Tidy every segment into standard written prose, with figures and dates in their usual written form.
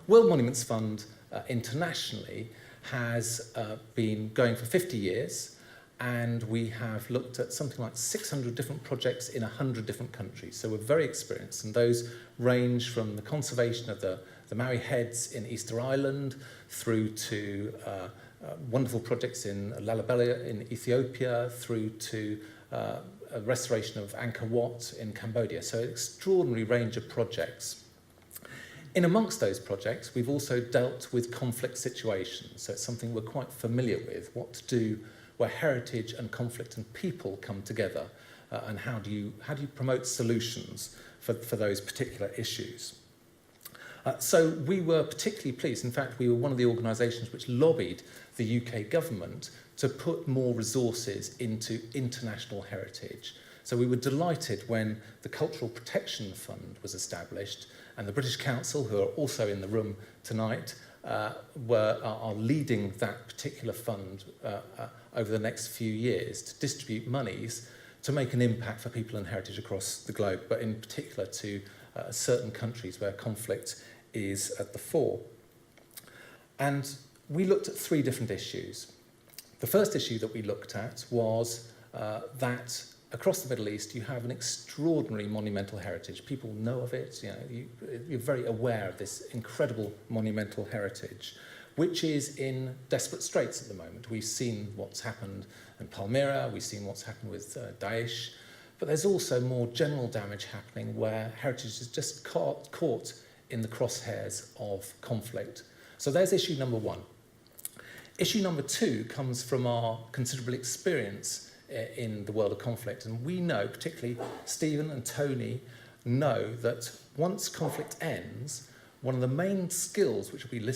World Monuments Fund internationally has been going for 50 years, and we have looked at something like 600 different projects in 100 different countries. So we're very experienced, and those range from the conservation of the Maori heads in Easter Island through to wonderful projects in Lalibela in Ethiopia, through to a restoration of Angkor Wat in Cambodia. So an extraordinary range of projects. In amongst those projects, we've also dealt with conflict situations. So it's something we're quite familiar with, what to do where heritage and conflict and people come together, and how do you promote solutions for those particular issues. So we were particularly pleased. In fact, we were one of the organisations which lobbied the UK government to put more resources into international heritage. So we were delighted when the Cultural Protection Fund was established, and the British Council, who are also in the room tonight, are leading that particular fund over the next few years to distribute monies to make an impact for people and heritage across the globe, but in particular to certain countries where conflict is at the fore. And we looked at 3 different issues. The first issue that we looked at was that across the Middle East you have an extraordinary monumental heritage. People know of it, you're very aware of this incredible monumental heritage, which is in desperate straits at the moment. We've seen what's happened in Palmyra, we've seen what's happened with Daesh, but there's also more general damage happening where heritage is just caught in the crosshairs of conflict. So there's issue number 1. Issue number 2 comes from our considerable experience in the world of conflict, and we know, particularly Stephen and Tony know, that once conflict ends, one of the main skills which will be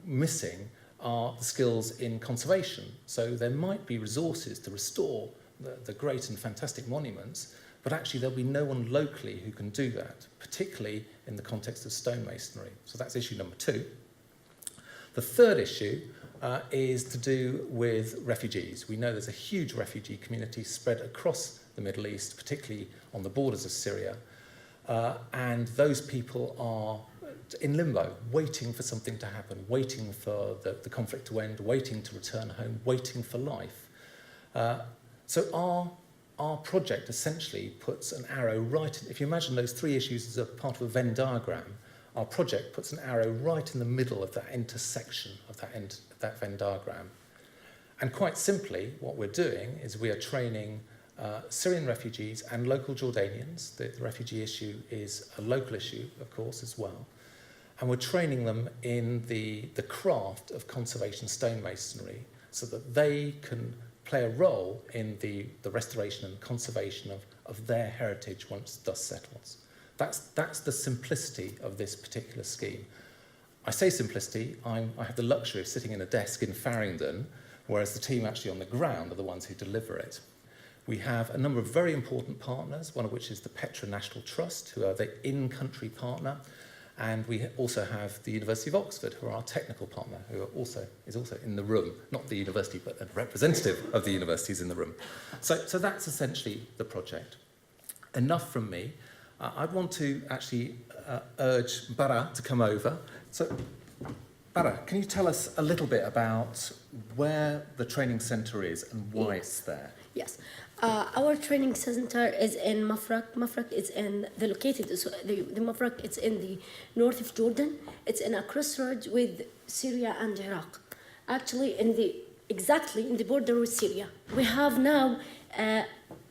missing are the skills in conservation. So there might be resources to restore the great and fantastic monuments, but actually there'll be no one locally who can do that, particularly in the context of stone masonry. So that's issue number 2. The third issue is to do with refugees. We know there's a huge refugee community spread across the Middle East, particularly on the borders of Syria, and those people are in limbo, waiting for something to happen, waiting for the conflict to end, waiting to return home, waiting for life. So our project essentially puts an arrow right, if you imagine those 3 issues as a part of a Venn diagram, our project puts an arrow right in the middle of that intersection of that Venn diagram. And quite simply, what we're doing is we are training Syrian refugees and local Jordanians. The refugee issue is a local issue, of course, as well. And we're training them in the craft of conservation stonemasonry so that they can play a role in the restoration and conservation of their heritage once dust settles. That's the simplicity of this particular scheme. I say simplicity, I have the luxury of sitting in a desk in Farringdon, whereas the team actually on the ground are the ones who deliver it. We have a number of very important partners, one of which is the Petra National Trust, who are the in-country partner, and we also have the University of Oxford, who are our technical partner, who is also in the room, not the university, but a representative of the university is in the room. So that's essentially the project. Enough from me. I'd want to actually urge Bara'a to come over. So, Bara'a, can you tell us a little bit about where the training centre is and why it's there? Yes. Our training centre is in Mafraq. Mafraq is located, so the Mafraq, it's in the north of Jordan. It's in a crossroads with Syria and Iraq. Actually, exactly in the border with Syria. We have now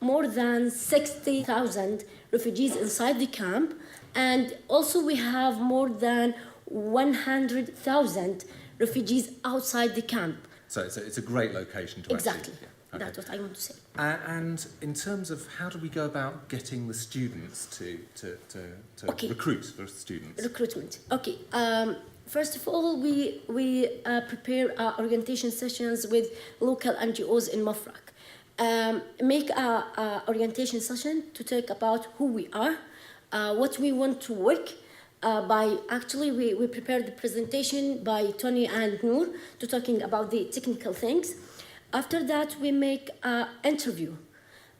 more than 60,000 refugees inside the camp, and also we have more than 100,000 refugees outside the camp. So it's a great location to exactly. Actually... Yeah. Okay. That's what I want to say. And in terms of how do we go about getting the students to recruit for students? Recruitment. Okay. First of all, we prepare our orientation sessions with local NGOs in Mafraq. Make a orientation session to talk about who we are, what we want to work. We prepared the presentation by Tony and Nour to talking about the technical things. After that, we make an interview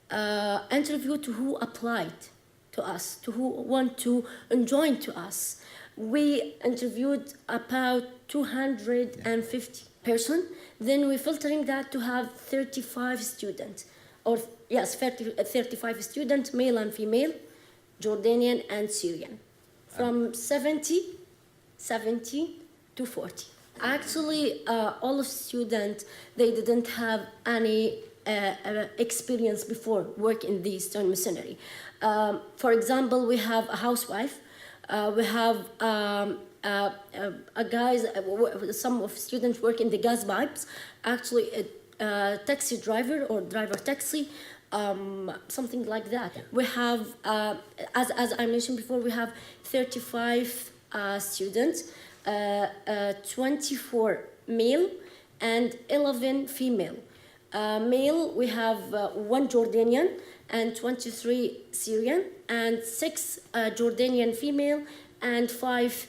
to who applied to us, to who want to join to us. We interviewed about 250 person. Then we're filtering that to have 35 students, or yes, 35 students, male and female, Jordanian and Syrian, from 70 to 40. Actually, all of students, they didn't have any experience before work in the stone masonry. For example, we have a housewife, we have some of students work in the gas pipes, actually a taxi driver or driver taxi, something like that. We have, as I mentioned before, we have 35 students, 24 male and 11 female. Male, we have 1 Jordanian and 23 Syrian, and 6 Jordanian female and 5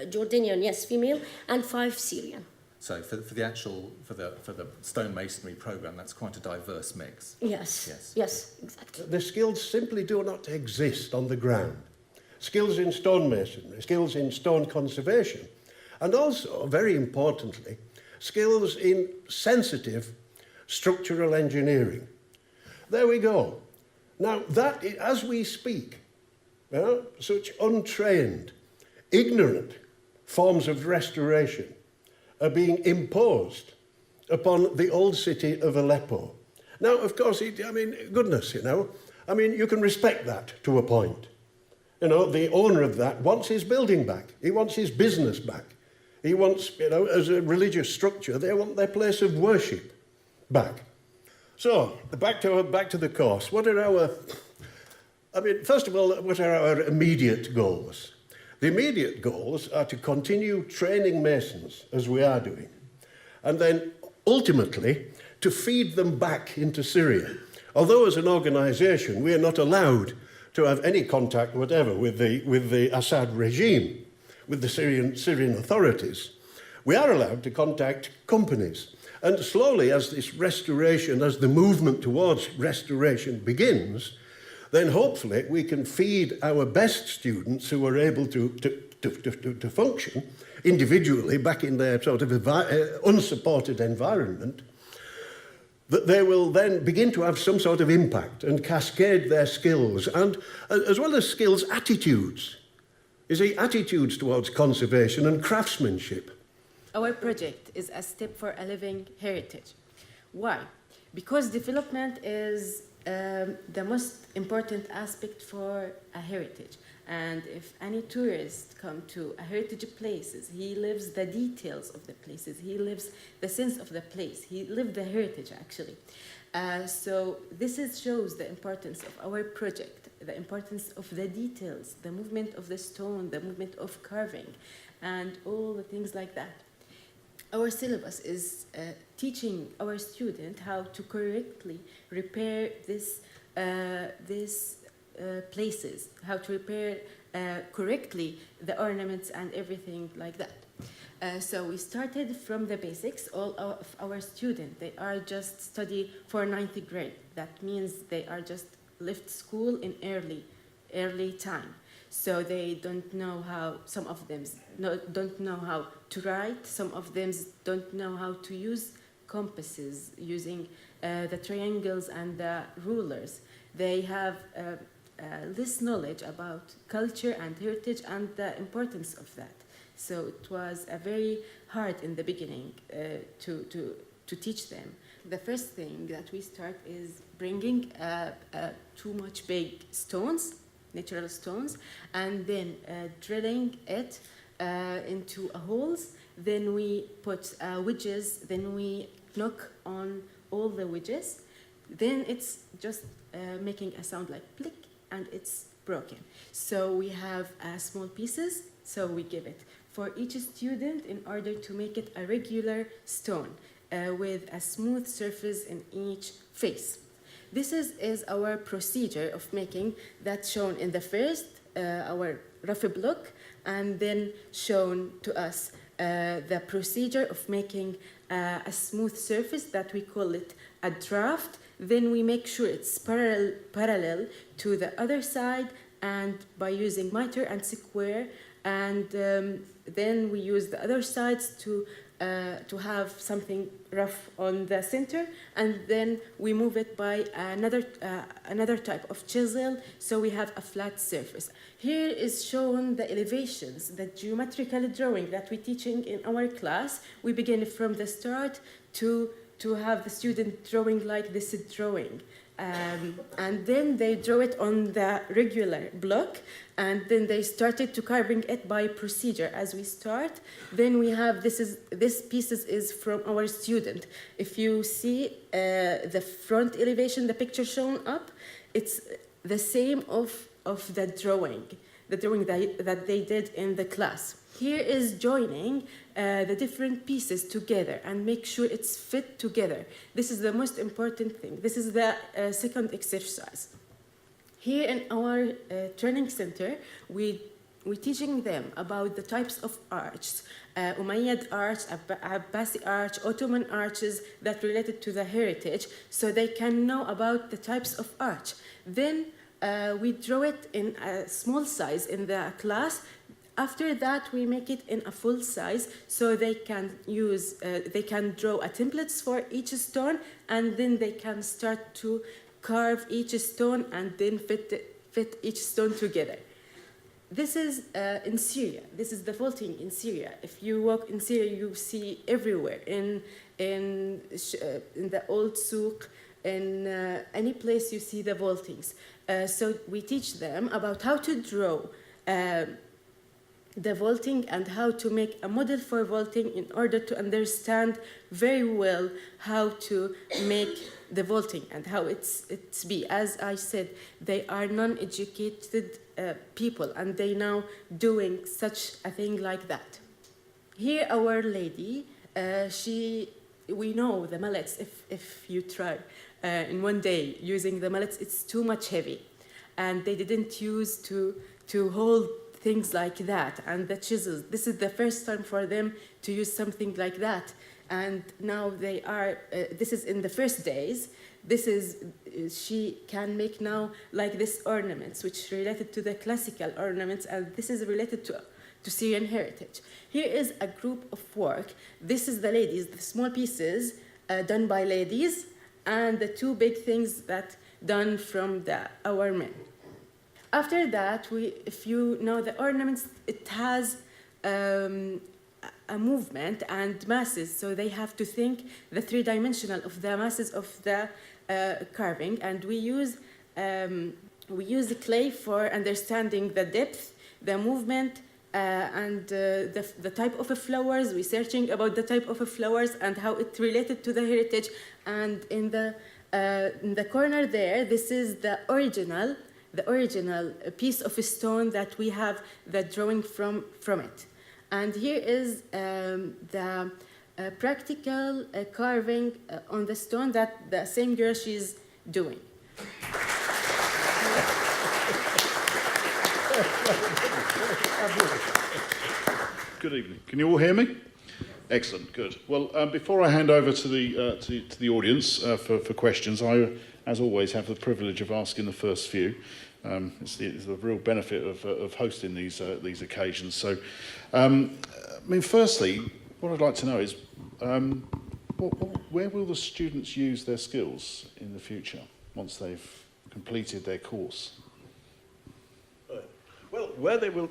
Jordanian, yes, female, and 5 Syrian. So for the Stone Masonry Program, that's quite a diverse mix. Yes, exactly. The skills simply do not exist on the ground. Skills in stone masonry, skills in stone conservation, and also, very importantly, skills in sensitive structural engineering. There we go. Now, that, as we speak, such untrained, ignorant forms of restoration are being imposed upon the old city of Aleppo. Now, of course, goodness, you can respect that to a point. The owner of that wants his building back. He wants his business back. He wants, as a religious structure, they want their place of worship back. So, back to the course. What are our, first of all, what are our immediate goals? The immediate goals are to continue training masons, as we are doing, and then ultimately to feed them back into Syria. Although as an organisation we are not allowed to have any contact whatever with the Assad regime, with the Syrian authorities, we are allowed to contact companies. And slowly, as this restoration, as the movement towards restoration begins, then hopefully we can feed our best students who are able to function individually back in their sort of unsupported environment, that they will then begin to have some sort of impact and cascade their skills, and as well as skills, attitudes. You see, attitudes towards conservation and craftsmanship. Our project is a step for a living heritage. Why? Because development is the most important aspect for a heritage. And if any tourist come to a heritage places, he lives the details of the places, he lives the sense of the place, he lives the heritage actually. So this shows the importance of our project, the importance of the details, the movement of the stone, the movement of carving, and all the things like that. Our syllabus is teaching our student how to correctly repair these places, how to repair correctly the ornaments and everything like that. So we started from the basics. All of our students, they are just study for 9th grade. That means they are just left school in early time. So they don't know how, some of them don't know how to write, some of them don't know how to use compasses, using the triangles and the rulers. They have this knowledge about culture and heritage and the importance of that. So it was a very hard in the beginning to teach them. The first thing that we start is bringing too much big stones, natural stones, and then drilling it into holes. Then we put wedges, then we knock on all the wedges. Then it's just making a sound like click, and it's broken. So we have small pieces, so we give it for each student in order to make it a regular stone with a smooth surface in each face. This is our procedure of making that shown in the first, our rough block, and then shown to us the procedure of making a smooth surface that we call it a draft. Then we make sure it's parallel to the other side, and by using miter and square, and then we use the other sides to have something rough on the center, and then we move it by another type of chisel, so we have a flat surface. Here is shown the elevations, the geometrical drawing that we're teaching in our class. We begin from the start to have the student drawing like this drawing. And then they draw it on the regular block, and then they started to carving it by procedure as we start. Then we have, this pieces is from our student. If you see the front elevation, the picture shown up, it's the same of the drawing that they did in the class. Here is joining the different pieces together and make sure it's fit together. This is the most important thing. This is the second exercise. Here in our training center, we're teaching them about the types of arches, Umayyad arch, Abbasi arch, Ottoman arches that related to the heritage, so they can know about the types of arch. Then we draw it in a small size in the class. After that, we make it in a full size, so they can they can draw a templates for each stone, and then they can start to carve each stone and then fit each stone together. This is in Syria. This is the vaulting in Syria. If you walk in Syria, you see everywhere in the old souk, in any place you see the vaultings. So we teach them about how to draw the vaulting and how to make a model for vaulting in order to understand very well how to make the vaulting and how it's be. As I said, they are non-educated people, and they now doing such a thing like that. Here, our lady, we know the mallets, if you try in one day using the mallets, it's too much heavy, and they didn't use to hold things like that, and the chisels. This is the first time for them to use something like that, and now they are. This is in the first days. She can make now like this ornaments, which related to the classical ornaments, and this is related to Syrian heritage. Here is a group of work. This is the ladies, the small pieces done by ladies, and the two big things that done from our men. After that, if you know the ornaments, it has a movement and masses, so they have to think the three-dimensional of the masses of the carving, and we use the clay for understanding the depth, the movement, and the type of flowers. We're searching about the type of flowers and how it related to the heritage. And in the corner there, this is the original piece of stone that we have the drawing from it. And here is the practical carving on the stone that the same girl she's doing. Good evening. Can you all hear me? Excellent. Good. Well, before I hand over to the audience for questions, I, as always, have the privilege of asking the first few. It's the real benefit of hosting these occasions. So, firstly, what I'd like to know is, where will the students use their skills in the future once they've completed their course? Well, where they will,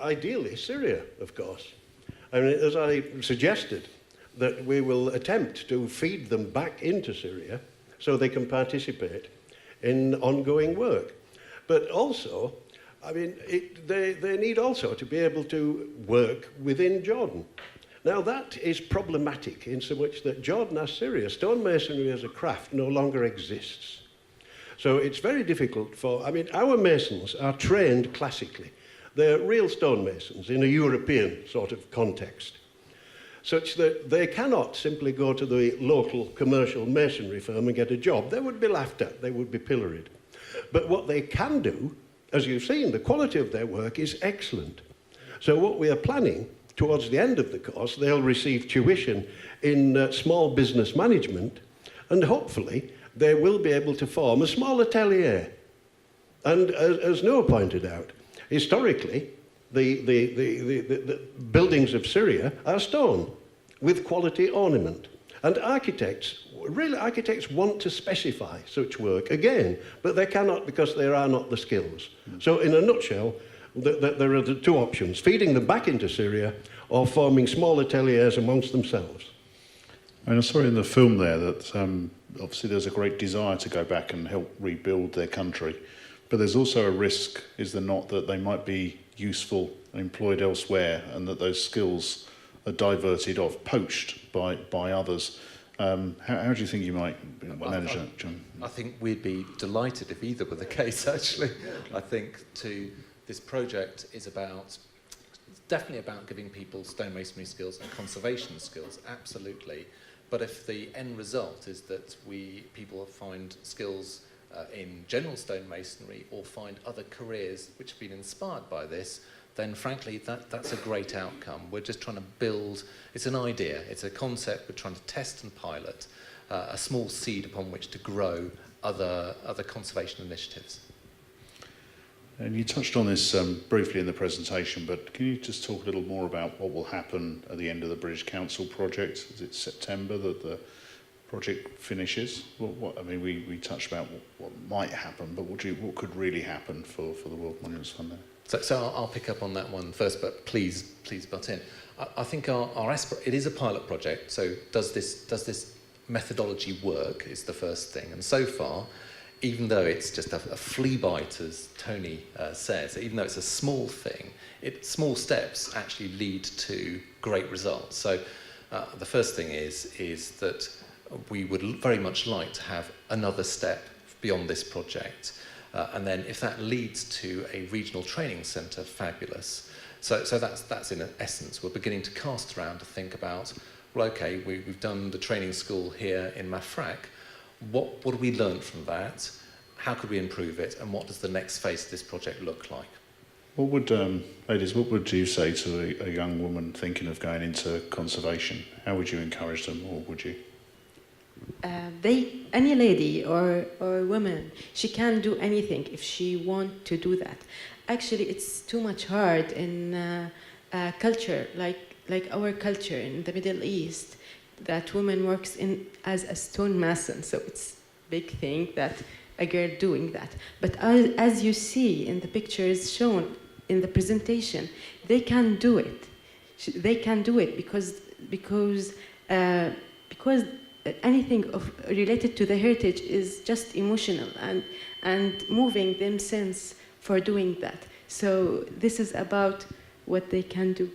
ideally Syria, of course. I mean, as I suggested, that we will attempt to feed them back into Syria so they can participate in ongoing work. But also, I mean, they need also to be able to work within Jordan. Now, that is problematic in so much that Jordan, as Syria, stonemasonry as a craft no longer exists. So it's very difficult our masons are trained classically. They're real stonemasons in a European sort of context, such that they cannot simply go to the local commercial masonry firm and get a job. They would be laughed at, they would be pilloried. But what they can do, as you've seen, the quality of their work is excellent. So what we are planning, towards the end of the course, they'll receive tuition in small business management, and hopefully they will be able to form a small atelier. And as Nour pointed out, historically, the buildings of Syria are stone with quality ornament. And architects want to specify such work again, but they cannot because there are not the skills. So in a nutshell, there are the two options: feeding them back into Syria or forming small ateliers amongst themselves. And I saw in the film there that obviously there's a great desire to go back and help rebuild their country, but there's also a risk, is there not, that they might be useful and employed elsewhere, and that those skills are diverted off, poached by others. How do you think you might manage that, John? I think we'd be delighted if either were the case, actually. I think this project is definitely about giving people stonemasonry skills and conservation skills, absolutely. But if the end result is that people find skills in general stonemasonry or find other careers which have been inspired by this, then frankly that's a great outcome. We're just trying to build, it's an idea, it's a concept we're trying to test and pilot, a small seed upon which to grow other conservation initiatives. And you touched on this briefly in the presentation, but can you just talk a little more about what will happen at the end of the British Council project? Is it September that the project finishes? I mean, we touched about what might happen, but what could really happen for the World Monuments Fund there? So I'll pick up on that one first, but please butt in. I think it is a pilot project. So does this methodology work is the first thing. And so far, even though it's just a flea bite, as Tony says, even though it's a small thing, small steps actually lead to great results. So the first thing is that we would very much like to have another step beyond this project. And then if that leads to a regional training centre, fabulous. So that's in essence, we're beginning to cast around to think about, well, okay, we've done the training school here in Mafraq. What have we learned from that? How could we improve it? And what does the next phase of this project look like? What would, ladies, what would you say to a young woman thinking of going into conservation? How would you encourage them, or would you? Any lady or woman, she can do anything if she wants to do that. Actually, it's too much hard in culture, like our culture in the Middle East, that woman works as a stone mason. So it's a big thing that a girl doing that. But as you see in the pictures shown in the presentation, they can do it. They can do it because anything related to the heritage is just emotional and moving them sense for doing that. So this is about what they can do.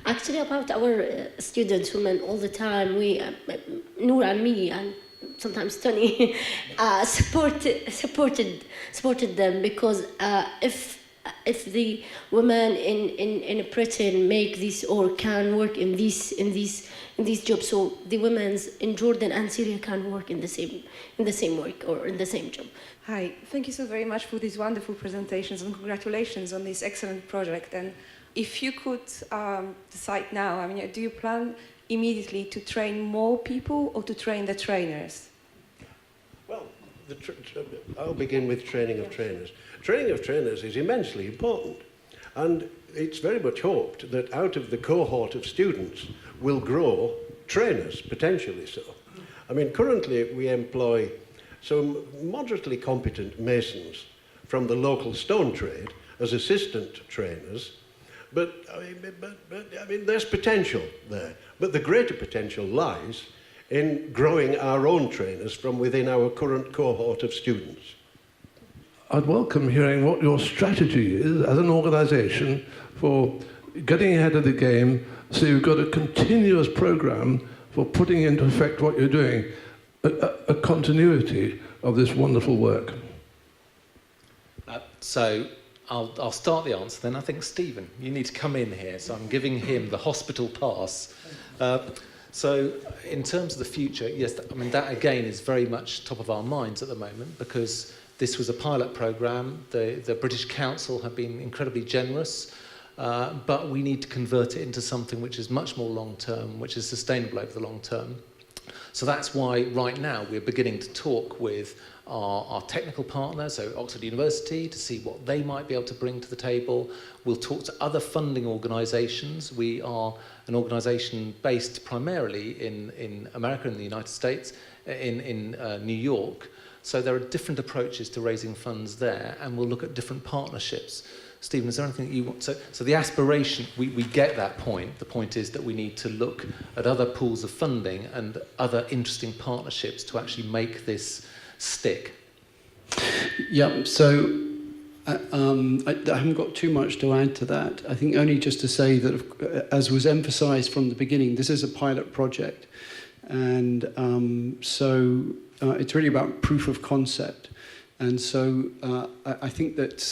Actually, about our students, women, all the time, we, Nour and me, and sometimes Tony, supported them, because if the women in Britain make this or can work in these jobs, so the women in Jordan and Syria can work in the same work or in the same job. Hi, thank you so very much for these wonderful presentations, and congratulations on this excellent project. And if you could decide now, I mean, do you plan immediately to train more people or to train the trainers? Well, I'll begin with training of trainers. Training of trainers is immensely important, and it's very much hoped that out of the cohort of students will grow trainers, potentially so. I mean, currently we employ some moderately competent masons from the local stone trade as assistant trainers, but I mean, there's potential there. But the greater potential lies in growing our own trainers from within our current cohort of students. I'd welcome hearing what your strategy is as an organisation for getting ahead of the game, so you've got a continuous programme for putting into effect what you're doing, a continuity of this wonderful work. So I'll start the answer, then I think, Stephen, you need to come in here, so I'm giving him the hospital pass. So in terms of the future, yes, I mean, that again is very much top of our minds at the moment, because this was a pilot programme. The British Council have been incredibly generous, but we need to convert it into something which is much more long-term, which is sustainable over the long term. So that's why right now we're beginning to talk with our technical partner, so Oxford University, to see what they might be able to bring to the table. We'll talk to other funding organisations. We are an organisation based primarily in America and the United States, in New York. So there are different approaches to raising funds there, and we'll look at different partnerships. Stephen, is there anything that you want? So the aspiration, we get that point. The point is that we need to look at other pools of funding and other interesting partnerships to actually make this stick. Yeah, so I haven't got too much to add to that. I think only just to say that, as was emphasised from the beginning, this is a pilot project. And so it's really about proof of concept. And so I think that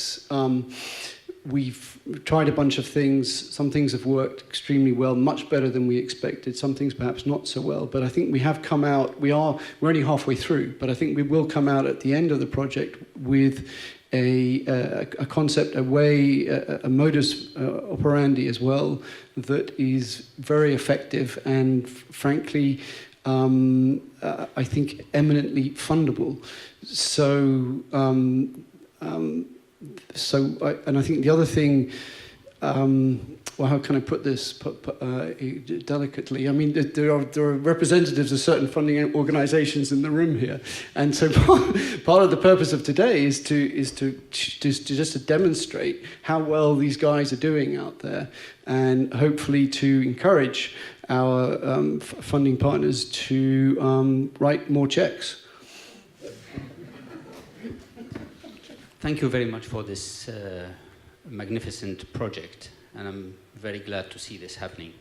we've tried a bunch of things. Some things have worked extremely well, much better than we expected. Some things perhaps not so well. But I think we have come out, we're only halfway through, but I think we will come out at the end of the project with a concept, a way, a modus operandi as well, that is very effective and frankly, I think eminently fundable. So, and I think the other thing, well, how can I put this delicately? I mean, there are representatives of certain funding organisations in the room here, and so part of the purpose of today is to demonstrate how well these guys are doing out there, and hopefully to encourage our funding partners to write more checks. Thank you very much for this magnificent project, and I'm very glad to see this happening.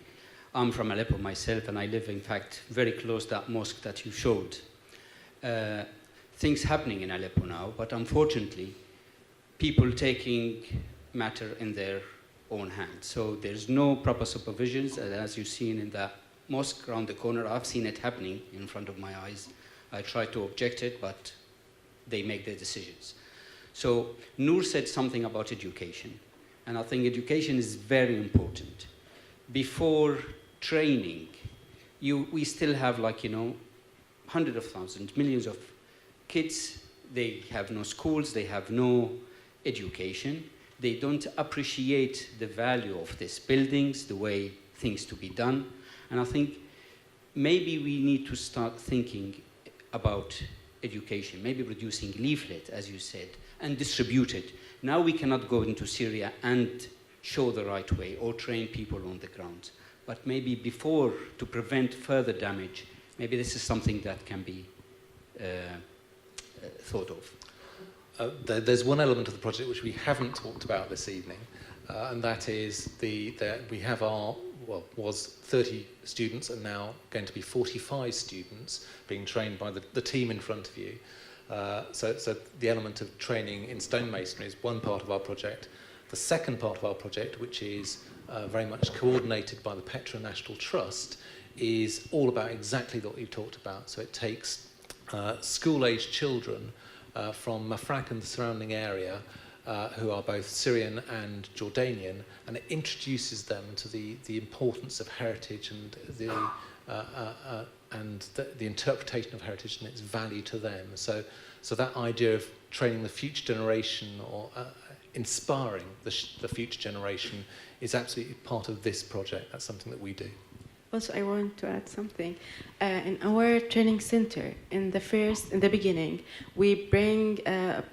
I'm from Aleppo myself, and I live, in fact, very close to that mosque that you showed. Things happening in Aleppo now, but unfortunately, people taking matter in their own hands. So there's no proper supervisions, as you've seen in the mosque around the corner. I've seen it happening in front of my eyes. I try to object it, but they make their decisions. So Nour said something about education, and I think education is very important. Before training, we still have, like, hundreds of thousands, millions of kids. They have no schools, they have no education. They don't appreciate the value of these buildings, the way things to be done. And I think maybe we need to start thinking about education, maybe producing leaflet, as you said, and distribute it. Now we cannot go into Syria and show the right way or train people on the ground. But maybe before, to prevent further damage, maybe this is something that can be thought of. There's one element of the project which we haven't talked about this evening, and that is that we have was 30 students and now going to be 45 students being trained by the team in front of you. So the element of training in stone masonry is one part of our project. The second part of our project, which is very much coordinated by the Petra National Trust, is all about exactly what you talked about. So it takes school-aged children from Mafraq and the surrounding area who are both Syrian and Jordanian, and it introduces them to the importance of heritage and the interpretation of heritage and its value to them. So that idea of training the future generation or inspiring the future generation is absolutely part of this project. That's something that we do. Also, I want to add something. In our training center, in the beginning, we bring a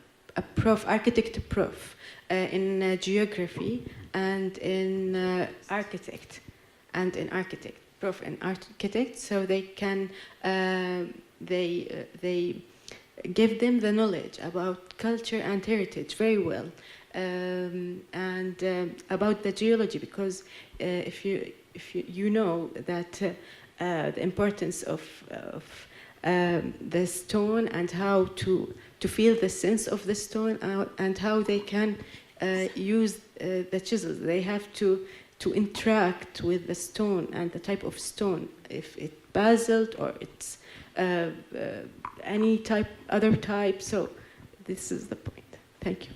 architect prof in geography and in architect, prof in architect, so they can they give them the knowledge about culture and heritage very well, and about the geology, because if you know that the importance of the stone and how to feel the sense of the stone and how they can use the chisels. They have to interact with the stone and the type of stone, if it's basalt or it's any other type. So this is the point. Thank you.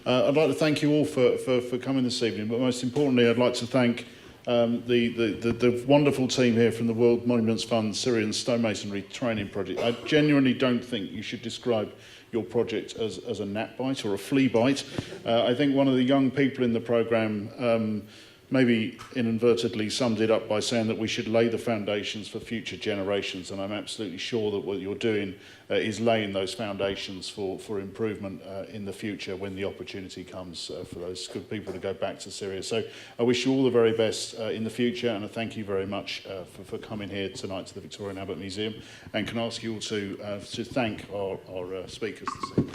I'd like to thank you all for coming this evening, but most importantly, I'd like to thank the wonderful team here from the World Monuments Fund Syrian Stone Masonry Training Project. I genuinely don't think you should describe your project as a gnat bite or a flea bite. I think one of the young people in the programme maybe inadvertently summed it up by saying that we should lay the foundations for future generations, and I'm absolutely sure that what you're doing is laying those foundations for improvement in the future when the opportunity comes for those good people to go back to Syria. So I wish you all the very best in the future, and I thank you very much for coming here tonight to the Victoria and Albert Museum, and can ask you all to thank our speakers this evening.